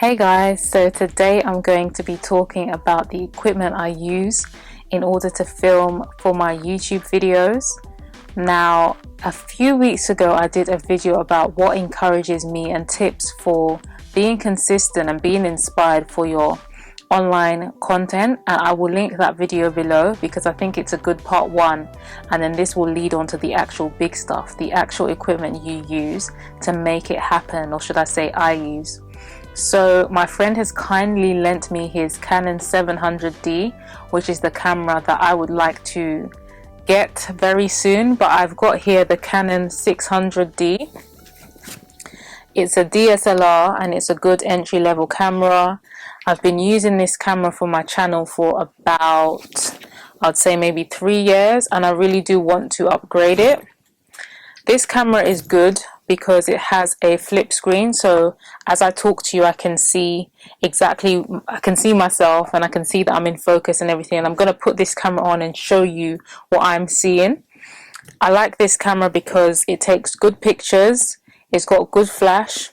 Hey guys, so today I'm going to be talking about the equipment I use in order to film for my YouTube videos. Now, a few weeks ago I did a video about what encourages me and tips for being consistent and being inspired for your online content, and I will link that video below because I think it's a good part one, and then this will lead on to the actual big stuff, the actual equipment you use to make it happen, or should I say I use. So my friend has kindly lent me his Canon 700D, which is the camera that I would like to get very soon, but I've got here the Canon 600D. It's a DSLR and it's a good entry-level camera. I've been using this camera for my channel for about, I'd say maybe 3 years, and I really do want to upgrade it. This camera is good because it has a flip screen, so as I talk to you I can see myself and I can see that I'm in focus and everything, and I'm going to put this camera on and show you what I'm seeing. I like this camera because it takes good pictures, it's got good flash,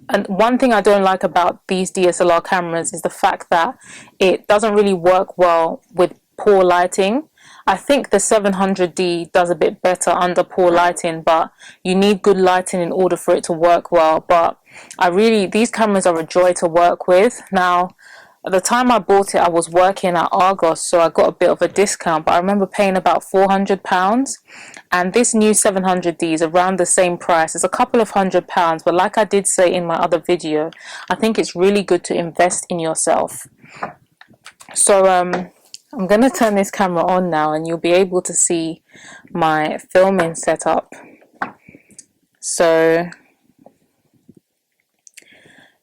and one thing I don't like about these DSLR cameras is the fact that it doesn't really work well with poor lighting. I think the 700D does a bit better under poor lighting, but you need good lighting in order for it to work well. But these cameras are a joy to work with. Now, at the time I bought it, I was working at Argos, so I got a bit of a discount, but I remember paying about £400. And this new 700D is around the same price. It's a couple of £100, but like I did say in my other video, I think it's really good to invest in yourself. So I'm going to turn this camera on now and you'll be able to see my filming setup. So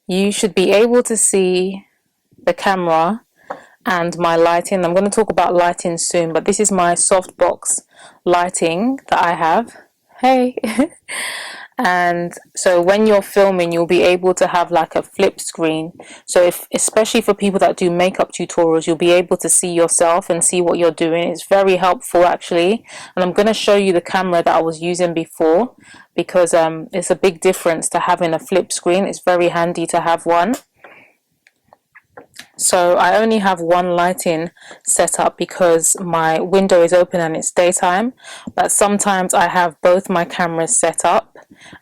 you should be able to see the camera and my lighting. I'm going to talk about lighting soon, but this is my softbox lighting that I have. Hey! And so when you're filming, you'll be able to have like a flip screen. So especially for people that do makeup tutorials, you'll be able to see yourself and see what you're doing. It's very helpful actually. And I'm going to show you the camera that I was using before because it's a big difference to having a flip screen. It's very handy to have one. So I only have one lighting set up because my window is open and it's daytime, but sometimes I have both my cameras set up.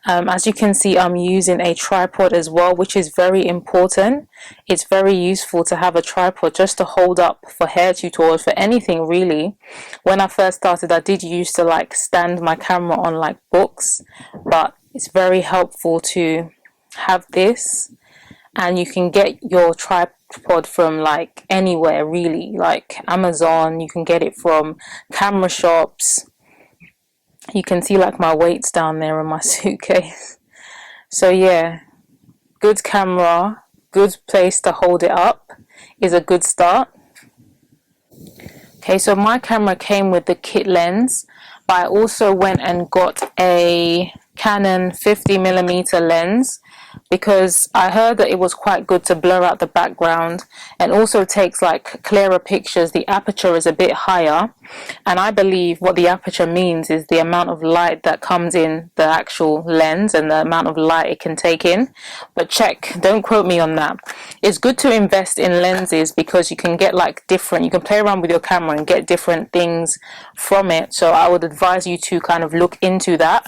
As you can see, I'm using a tripod as well, which is very important. It's very useful to have a tripod just to hold up for hair tutorials, for anything really. When I first started, I did used to like stand my camera on like books, but it's very helpful to have this, and you can get your tripod from like anywhere really, like Amazon. You can get it from camera shops. You can see like my weights down there in my suitcase. So yeah, good camera, good place to hold it up is a good start. Okay, so my camera came with the kit lens, but I also went and got a Canon 50mm lens because I heard that it was quite good to blur out the background and also takes like clearer pictures. The aperture is a bit higher, and I believe what the aperture means is the amount of light that comes in the actual lens and the amount of light it can take in, but check, don't quote me on that. It's good to invest in lenses because you can get like you can play around with your camera and get different things from it, so I would advise you to kind of look into that.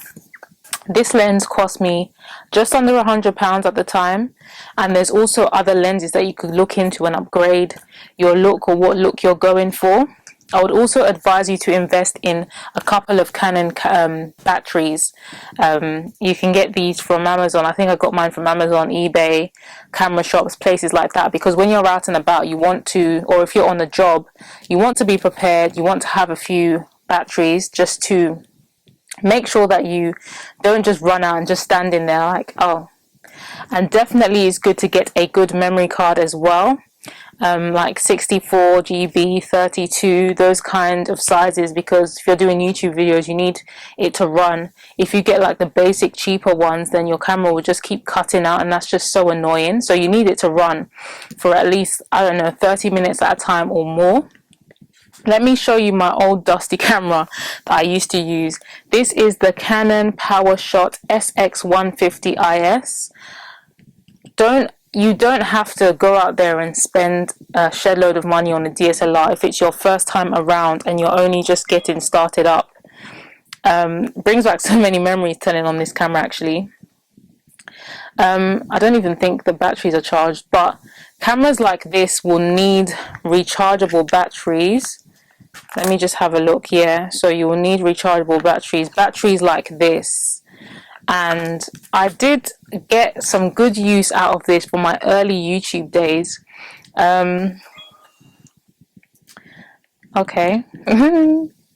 This lens cost me just under £100 at the time, and there's also other lenses that you could look into and upgrade your look or what look you're going for. I would also advise you to invest in a couple of Canon batteries. You can get these from Amazon. I think I got mine from Amazon, eBay, camera shops, places like that, because when you're out and about, you want to, or if you're on a job, you want to be prepared. You want to have a few batteries just to make sure that you don't just run out and just stand in there like, oh. And definitely it's good to get a good memory card as well, like 64 GB, 32, those kind of sizes, because if you're doing YouTube videos you need it to run. If you get like the basic cheaper ones, then your camera will just keep cutting out, and that's just so annoying. So you need it to run for at least, I don't know, 30 minutes at a time or more. Let me show you my old dusty camera that I used to use. This is the Canon PowerShot SX150 IS. Don't you don't have to go out there and spend a shed load of money on a DSLR if it's your first time around and you're only just getting started up. Brings back so many memories turning on this camera actually. I don't even think the batteries are charged, but cameras like this will need rechargeable batteries. Let me just have a look here. So you will need rechargeable batteries like this. And I did get some good use out of this for my early YouTube days. Okay.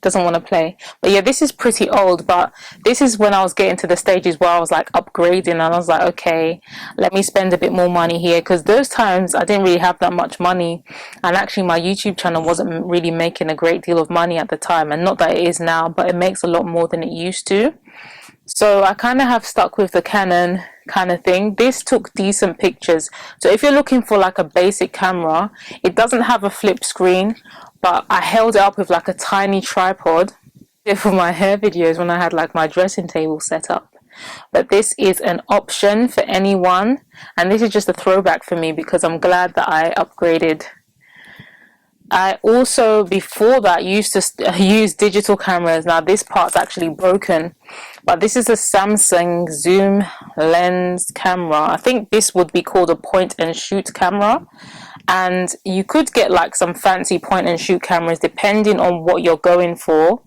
Doesn't want to play, but yeah, this is pretty old, but this is when I was getting to the stages where I was like upgrading, and I was like, okay, let me spend a bit more money here, because those times I didn't really have that much money, and actually my YouTube channel wasn't really making a great deal of money at the time, and not that it is now, but it makes a lot more than it used to. So I kind of have stuck with the Canon kind of thing. This took decent pictures. So if you're looking for like a basic camera, it doesn't have a flip screen, but I held it up with like a tiny tripod for my hair videos when I had like my dressing table set up. But this is an option for anyone, and this is just a throwback for me because I'm glad that I upgraded. I also, before that, used to use digital cameras. Now this part's actually broken, but this is a Samsung zoom lens camera. I think this would be called a point and shoot camera, and you could get like some fancy point and shoot cameras depending on what you're going for,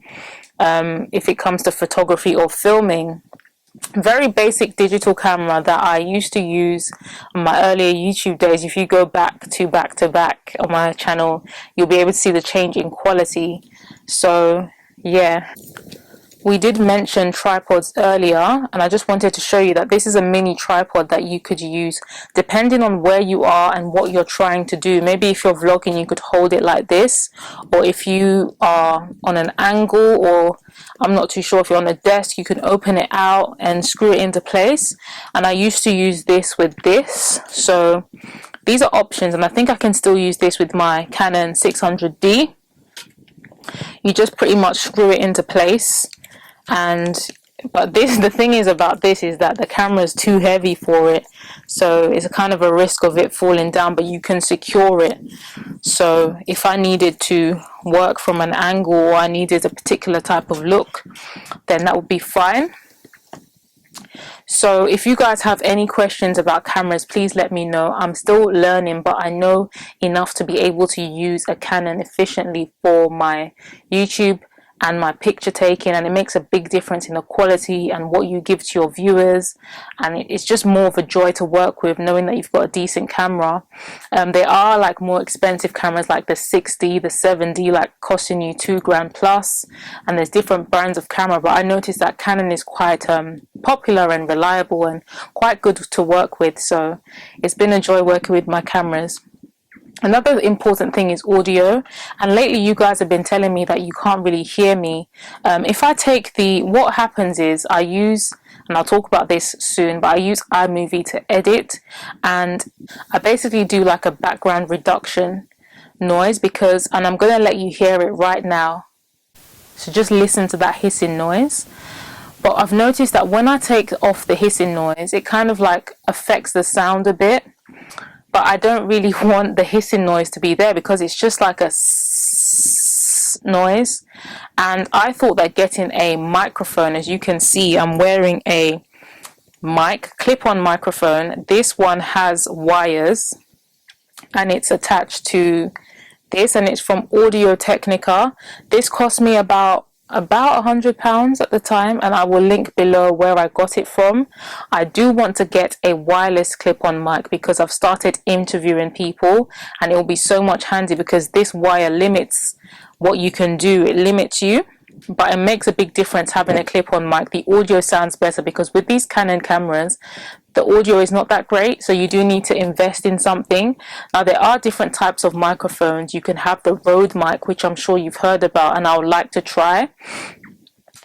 if it comes to photography or filming. Very basic digital camera that I used to use on my earlier YouTube days. If you go back to back on my channel, you'll be able to see the change in quality. So yeah, we did mention tripods earlier, and I just wanted to show you that this is a mini tripod that you could use depending on where you are and what you're trying to do. Maybe if you're vlogging, you could hold it like this, or if you are on an angle, or I'm not too sure, if you're on a desk, you can open it out and screw it into place. And I used to use this with this. So these are options, and I think I can still use this with my Canon 600D. You just pretty much screw it into place. But the thing is about this is that the camera is too heavy for it, so it's a kind of a risk of it falling down, but you can secure it. So if I needed to work from an angle, or I needed a particular type of look, then that would be fine. So if you guys have any questions about cameras, please let me know. I'm still learning, but I know enough to be able to use a Canon efficiently for my YouTube and my picture taking, and it makes a big difference in the quality and what you give to your viewers, and it's just more of a joy to work with, knowing that you've got a decent camera. There are like more expensive cameras like the 6D, the 7D, like costing you $2,000 plus, and there's different brands of camera, but I noticed that Canon is quite popular and reliable and quite good to work with, so it's been a joy working with my cameras. Another important thing is audio, and lately you guys have been telling me that you can't really hear me. If I take what happens is I use, and I'll talk about this soon, but I use iMovie to edit, and I basically do like a background reduction noise, and I'm going to let you hear it right now. So just listen to that hissing noise. But I've noticed that when I take off the hissing noise, it kind of like affects the sound a bit. But I don't really want the hissing noise to be there because it's just like a noise. And I thought that getting a microphone, as you can see, I'm wearing a clip-on microphone. This one has wires and it's attached to this, and it's from Audio Technica. This cost me about £100 at the time, and I will link below where I got it from. I do want to get a wireless clip-on mic because I've started interviewing people, and it will be so much handy because this wire limits what you can do. It limits you, but it makes a big difference having a clip-on mic. The audio sounds better because with these Canon cameras, the audio is not that great, so you do need to invest in something. Now there are different types of microphones. You can have the Rode mic, which I'm sure you've heard about, and I would like to try.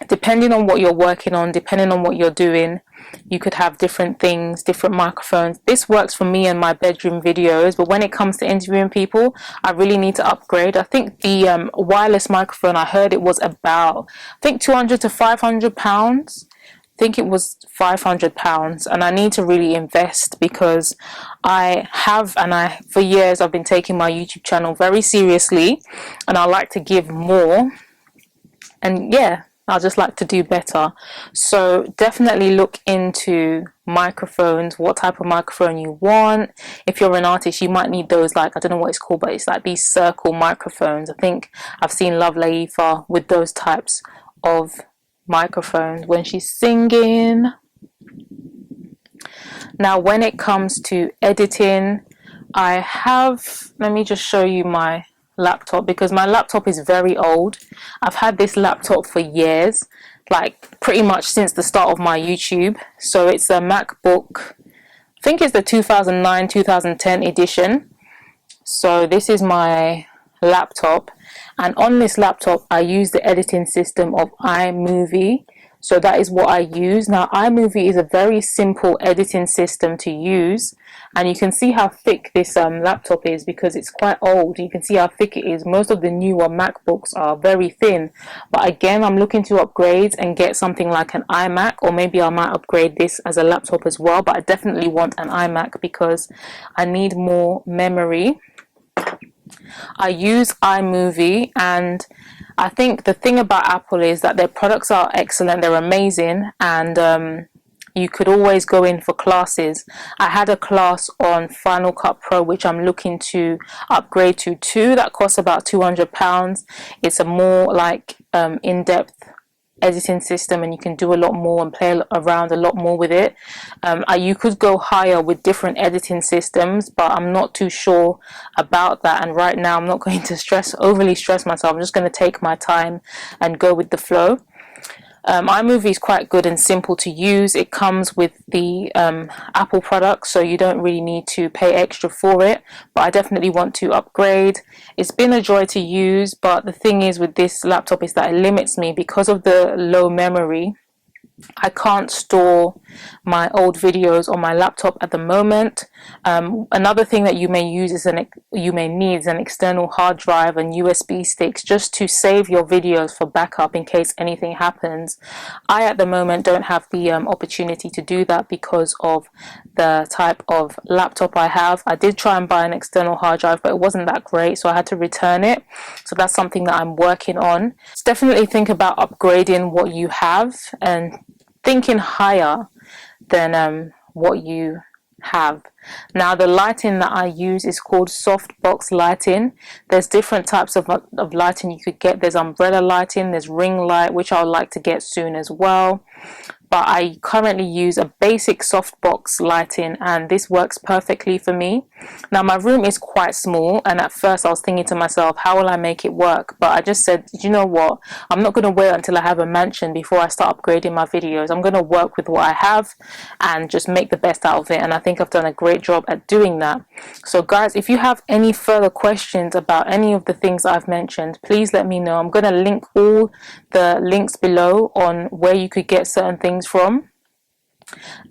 Depending on what you're working on, depending on what you're doing, you could have different things, different microphones. This works for me in my bedroom videos, but when it comes to interviewing people, I really need to upgrade. I think the wireless microphone, I heard it was about, I think £200 to £500. think it was £500, and I need to really invest because for years I've been taking my YouTube channel very seriously, and I like to give more, and yeah, I just like to do better. So definitely look into microphones, what type of microphone you want. If you're an artist, you might need those, like, I don't know what it's called, but it's like these circle microphones. I think I've seen Love Laifa with those types of microphones when she's singing. Now when it comes to editing, let me just show you my laptop, because my laptop is very old. I've had this laptop for years, like pretty much since the start of my YouTube. So it's a MacBook, I think it's the 2009-2010 edition. So this is my laptop, and on this laptop I use the editing system of iMovie. So that is what I use. Now iMovie is a very simple editing system to use, and you can see how thick this laptop is because it's quite old. You can see how thick it is. Most of the newer MacBooks are very thin, but again, I'm looking to upgrade and get something like an iMac, or maybe I might upgrade this as a laptop as well, but I definitely want an iMac because I need more memory. I use iMovie, and I think the thing about Apple is that their products are excellent, they're amazing, and you could always go in for classes. I had a class on Final Cut Pro which I'm looking to upgrade to 2. That costs about £200. It's a more like in-depth editing system, and you can do a lot more and play around a lot more with it. You could go higher with different editing systems, but I'm not too sure about that, and right now I'm not going to overly stress myself. I'm just going to take my time and go with the flow. iMovie is quite good and simple to use. It comes with the Apple products, so you don't really need to pay extra for it, but I definitely want to upgrade. It's been a joy to use, but the thing is with this laptop is that it limits me because of the low memory. I can't store my old videos on my laptop at the moment. Another thing that you may need is an external hard drive and USB sticks just to save your videos for backup in case anything happens. I at the moment don't have the opportunity to do that because of the type of laptop I have. I did try and buy an external hard drive, but it wasn't that great, so I had to return it. So that's something that I'm working on. So definitely think about upgrading what you have and thinking higher than what you have. Now the lighting that I use is called softbox lighting. There's different types of lighting you could get. There's umbrella lighting, there's ring light, which I would like to get soon as well. But I currently use a basic softbox lighting, and this works perfectly for me. Now my room is quite small, and at first I was thinking to myself, how will I make it work? But I just said, you know what, I'm not going to wait until I have a mansion before I start upgrading my videos. I'm going to work with what I have and just make the best out of it, and I think I've done a great job at doing that. So guys, if you have any further questions about any of the things I've mentioned, please let me know. I'm going to link all the links below on where you could get certain things from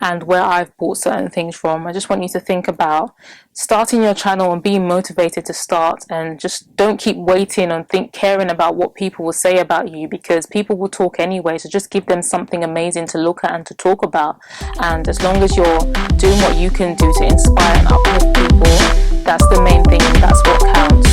and where I've bought certain things from. I just want you to think about starting your channel and being motivated to start, and just don't keep waiting and caring about what people will say about you, because people will talk anyway. So just give them something amazing to look at and to talk about, and as long as you're doing what you can do to inspire and uplift people, that's the main thing, and that's what counts.